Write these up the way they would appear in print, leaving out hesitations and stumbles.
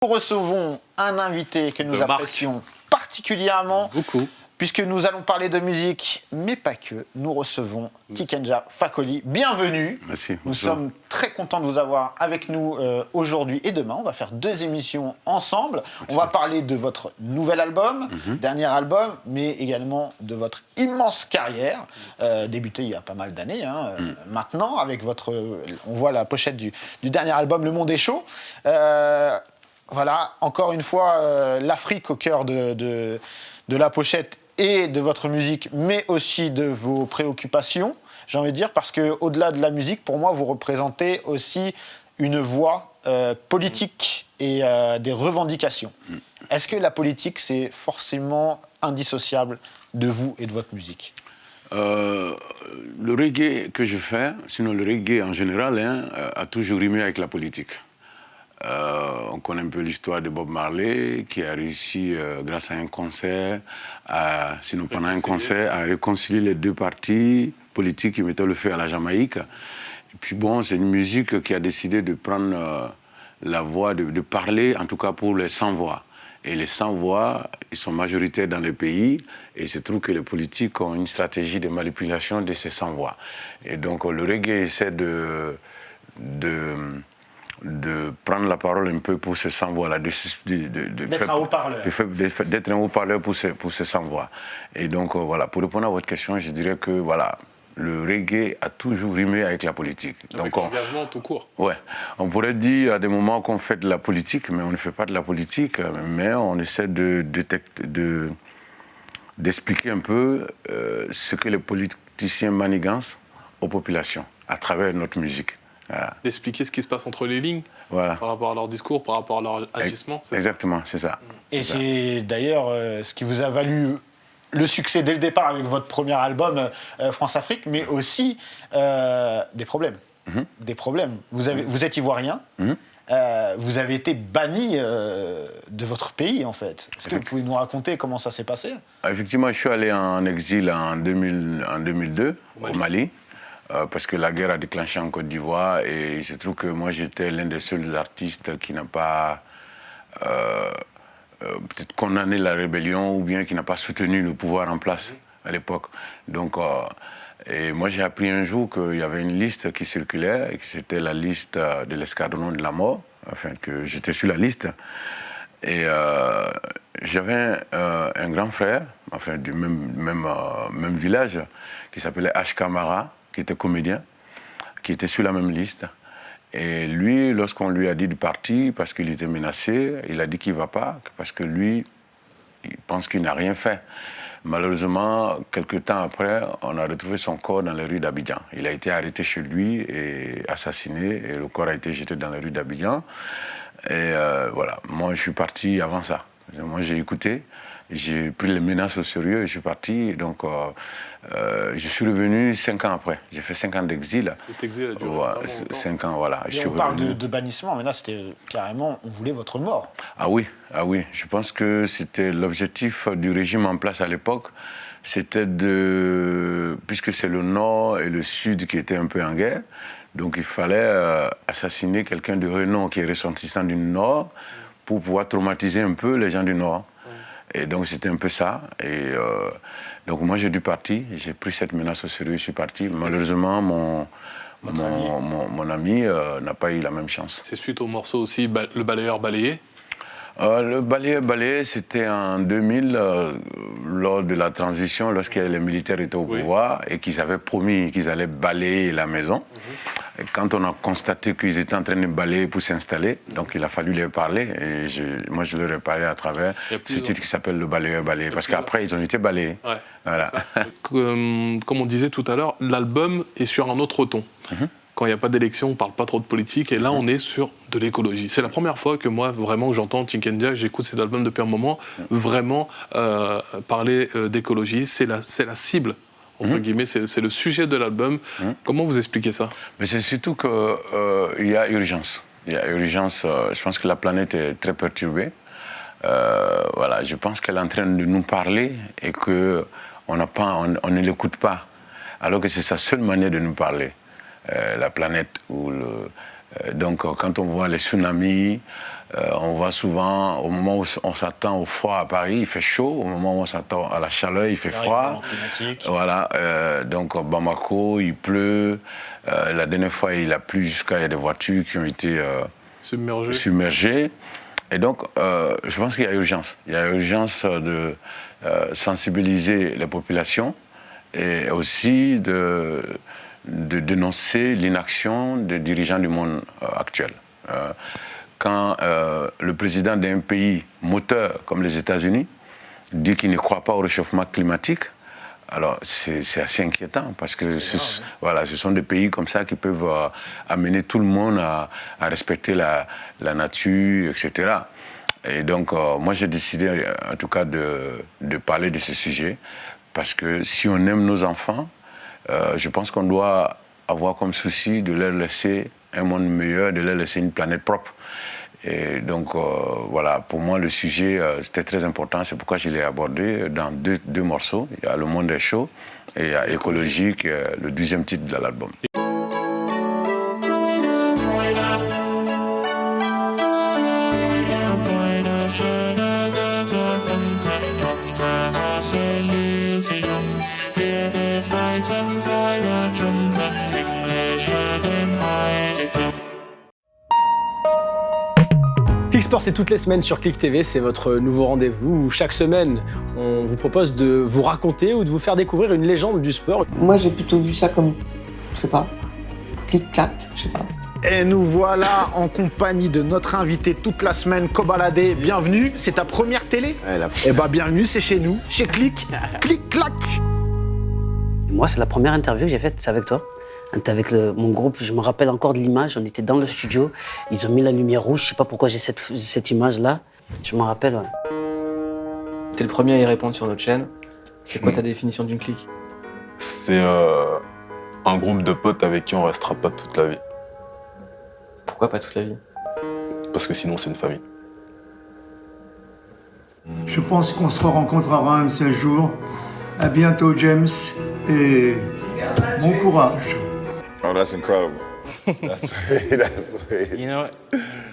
Nous recevons un invité que nous apprécions particulièrement. Beaucoup. Puisque nous allons parler de musique, mais pas que. Nous recevons Tikenja Fakoly. Bienvenue. Merci. Nous sommes très contents de vous avoir avec nous aujourd'hui et demain. On va faire 2 émissions ensemble. On va parler de votre nouvel album, dernier album, mais également de votre immense carrière, débutée il y a pas mal d'années. Maintenant, avec votre, on voit la pochette du dernier album, Le Monde est chaud. Voilà, encore une fois, l'Afrique au cœur de la pochette et de votre musique, mais aussi de vos préoccupations, j'ai envie de dire, parce qu'au-delà de la musique, pour moi, vous représentez aussi une voix politique et des revendications. Est-ce que la politique, c'est forcément indissociable de vous et de votre musique ? Le reggae que je fais, sinon le reggae en général, a toujours rimé avec la politique. On connaît un peu l'histoire de Bob Marley qui a réussi, grâce à un concert, pendant un concert, à réconcilier les deux partis politiques qui mettaient le feu à la Jamaïque. Et puis bon, c'est une musique qui a décidé de prendre la voix, de parler, en tout cas pour les sans-voix. Et les sans-voix, ils sont majoritaires dans le pays, et il se trouve que les politiques ont une stratégie de manipulation de ces sans-voix. Et donc le reggae essaie de prendre la parole un peu pour ces sans-voix-là, d'être un haut-parleur. D'être un haut-parleur pour ces sans-voix. Et donc, voilà, pour répondre à votre question, je dirais que, voilà, le reggae a toujours rimé avec la politique. Avec l'engagement tout court. Ouais. On pourrait dire à des moments qu'on fait de la politique, mais on ne fait pas de la politique, mais on essaie d'expliquer un peu ce que les politiciens manigancent aux populations à travers notre musique. Voilà. D'expliquer ce qui se passe entre les lignes, voilà, par rapport à leur discours, par rapport à leur agissement. Exactement, c'est ça. Et c'est d'ailleurs ce qui vous a valu le succès dès le départ avec votre premier album, France-Afrique, mais aussi des problèmes. Des problèmes. Vous êtes ivoirien, vous avez été banni de votre pays, en fait. Est-ce que vous pouvez nous raconter comment ça s'est passé ? Effectivement, je suis allé en exil en 2002, au Mali. Parce que la guerre a déclenché en Côte d'Ivoire et il se trouve que moi j'étais l'un des seuls artistes qui n'a pas peut-être condamné la rébellion ou bien qui n'a pas soutenu le pouvoir en place à l'époque. Donc, et moi j'ai appris un jour qu'il y avait une liste qui circulait et que c'était la liste de l'escadron de la mort, enfin que j'étais sur la liste. Et j'avais un grand frère, enfin du même village, qui s'appelait H. Kamara, qui était comédien, qui était sur la même liste. Et lui, lorsqu'on lui a dit de partir parce qu'il était menacé, il a dit qu'il ne va pas, parce que lui, il pense qu'il n'a rien fait. Malheureusement, quelques temps après, on a retrouvé son corps dans les rues d'Abidjan. Il a été arrêté chez lui et assassiné, et le corps a été jeté dans les rues d'Abidjan. Et voilà, moi je suis parti avant ça. Moi j'ai écouté, j'ai pris les menaces au sérieux et je suis parti. Donc je suis revenu 5 ans après. J'ai fait 5 ans d'exil. Cet exil a duré 5 ans, voilà. On parle de bannissement, mais là c'était carrément, on voulait votre mort. Ah oui. Je pense que c'était l'objectif du régime en place à l'époque. C'était puisque c'est le nord et le sud qui étaient un peu en guerre, donc il fallait assassiner quelqu'un de renom qui est ressortissant du Nord pour pouvoir traumatiser un peu les gens du Nord. Et donc c'était un peu ça. Et donc moi j'ai dû partir, j'ai pris cette menace au sérieux, je suis parti. Malheureusement, mon ami n'a pas eu la même chance. C'est suite au morceau aussi, Le Balayeur Balayé. Le balayeur, c'était en 2000, lors de la transition, lorsque les militaires étaient au pouvoir et qu'ils avaient promis qu'ils allaient balayer la maison. Et quand on a constaté qu'ils étaient en train de balayer pour s'installer, donc il a fallu leur parler. Et moi, je leur ai parlé à travers ce titre qui s'appelle Le Balayeur Balayé. Parce qu'après, ils ont été balayés. Ouais, voilà. Comme on disait tout à l'heure, l'album est sur un autre ton. Quand il n'y a pas d'élection, on ne parle pas trop de politique, et là on est sur de l'écologie. C'est la première fois que moi, vraiment, que j'entends Tikenja, j'écoute cet album depuis un moment, vraiment parler d'écologie. C'est la cible, entre guillemets, c'est le sujet de l'album. Comment vous expliquez ça ? Mais c'est surtout qu'il y a urgence. Il y a urgence, je pense que la planète est très perturbée. Voilà, je pense qu'elle est en train de nous parler et qu'on ne l'écoute pas, alors que c'est sa seule manière de nous parler. La planète ou Donc quand on voit les tsunamis, on voit souvent, au moment où on s'attend au froid à Paris, il fait chaud. Au moment où on s'attend à la chaleur, il fait froid. Voilà. Donc Bamako, il pleut. La dernière fois, il a plu jusqu'à il y a des voitures qui ont été submergées. Et donc, je pense qu'il y a urgence. Il y a urgence de sensibiliser les populations et aussi de dénoncer l'inaction des dirigeants du monde actuel. Quand le président d'un pays moteur comme les États-Unis dit qu'il ne croit pas au réchauffement climatique, alors c'est assez inquiétant parce que ce sont des pays comme ça qui peuvent amener tout le monde à respecter la nature, etc. Et donc moi j'ai décidé en tout cas de parler de ce sujet parce que si on aime nos enfants, je pense qu'on doit avoir comme souci de leur laisser un monde meilleur, de leur laisser une planète propre. Et donc, voilà, pour moi, le sujet, c'était très important. C'est pourquoi je l'ai abordé dans deux morceaux. Il y a Le Monde est chaud et il y a Écologie, qui est le 12e titre de l'album. Click Sport, c'est toutes les semaines sur Click TV, c'est votre nouveau rendez-vous où chaque semaine, on vous propose de vous raconter ou de vous faire découvrir une légende du sport. Moi, j'ai plutôt vu ça comme, je sais pas, clic-clac, je sais pas. Et nous voilà en compagnie de notre invité toute la semaine, Kobalade. Bienvenue, c'est ta première télé? Eh bah bienvenue, c'est chez nous, chez Click. Clic-clac. Moi, c'est la première interview que j'ai faite, c'est avec toi. On était avec mon groupe, je me rappelle encore de l'image, on était dans le studio, ils ont mis la lumière rouge, je sais pas pourquoi j'ai cette image-là, je me rappelle. Ouais. T'es le premier à y répondre sur notre chaîne. C'est quoi ta définition d'une clique? C'est un groupe de potes avec qui on restera pas toute la vie. Pourquoi pas toute la vie? Parce que sinon c'est une famille. Je pense qu'on se rencontrera un seul jour. À bientôt, James, et bon courage. Oh, that's incredible. That's sweet. You know,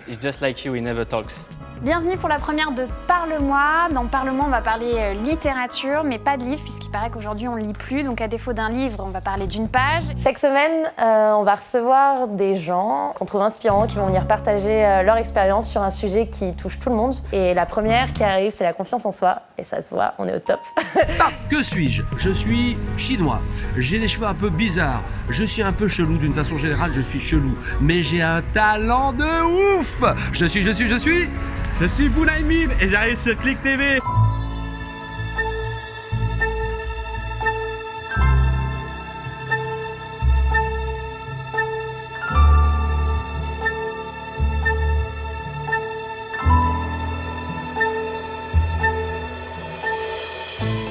it's just like you, he never talks. Bienvenue pour la première de Parle-moi. Dans Parle-moi, on va parler littérature, mais pas de livre, puisqu'il paraît qu'aujourd'hui on lit plus. Donc à défaut d'un livre, on va parler d'une page. Chaque semaine, on va recevoir des gens qu'on trouve inspirants, qui vont venir partager leur expérience sur un sujet qui touche tout le monde. Et la première qui arrive, c'est la confiance en soi. Et ça se voit, on est au top. Que suis-je? Je suis chinois. J'ai des cheveux un peu bizarres. Je suis un peu chelou, d'une façon générale, je suis chelou. Mais j'ai un talent de ouf. Je suis Bounaïmin et j'arrive sur Click TV.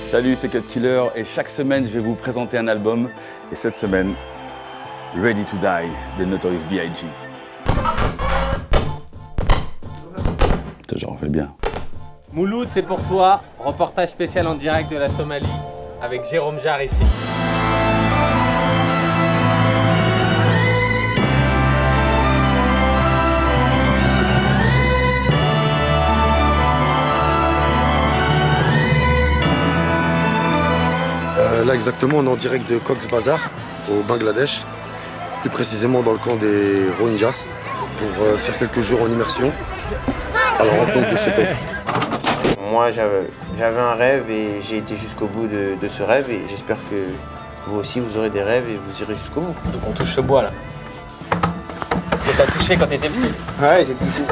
Salut, c'est Cut Killer et chaque semaine je vais vous présenter un album. Et cette semaine, Ready to Die de Notorious B.I.G. J'en fais bien. Mouloud, c'est pour toi. Reportage spécial en direct de la Somalie avec Jérôme Jarre ici. Là exactement, on est en direct de Cox's Bazar au Bangladesh, plus précisément dans le camp des Rohingyas, pour faire quelques jours en immersion à la rencontre de ces peuples. Moi, j'avais un rêve et j'ai été jusqu'au bout de ce rêve et j'espère que vous aussi, vous aurez des rêves et vous irez jusqu'au bout. Donc on touche ce bois là. Que t'as touché quand t'étais petit. Ouais, j'ai touché.